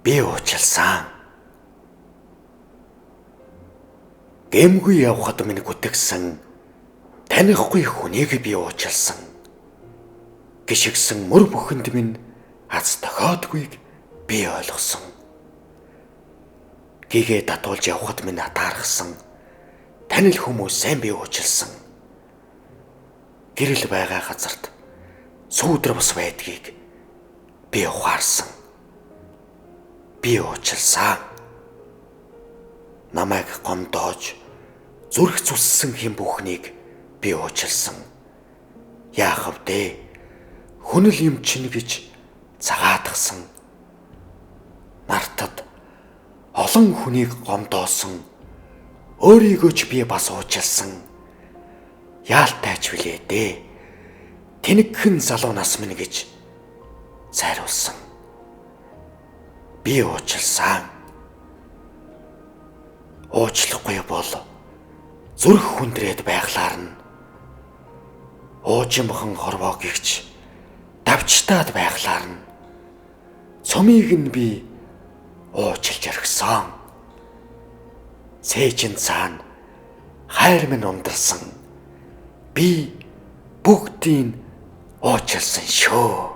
Би уучлсан. Гэмгүй явхад минь гүтгсэн танихгүй хүнийг би уучлсан. Гişгсэн мөр бүхэнд минь аз тохиодгүйг би ойлгосон. Гэгээ татуулж явхад минь атаархсан танил хүмүүс сайн би уучлсан. Гэрэл байгаа газарт сүүдэр бус байдгийг би ухаарсан. Би уучлсан. Намайг гомдоож зүрх зүссэн хэм бүхнийг би уучлсан. Яах вэ? Хүнэл юм чинь гэж цагаатгсан. Нартад олон хүнийг гомдоосон өөрийгөө ч би бас уучлсан. Яалтайч билээ дээ. Тэнэгхэн залуу нас минь гэж сайруулсан. Би уучлсан. Уучлахгүй бол зүрх хүндрээд байглаар нь уужимхан хорвоо гихч давчтаад байглаар нь цомыг нь би уучлж орхисон. Цээжин цаана хайр минь ундарсан. Би бүгдийг уучлсан шүү.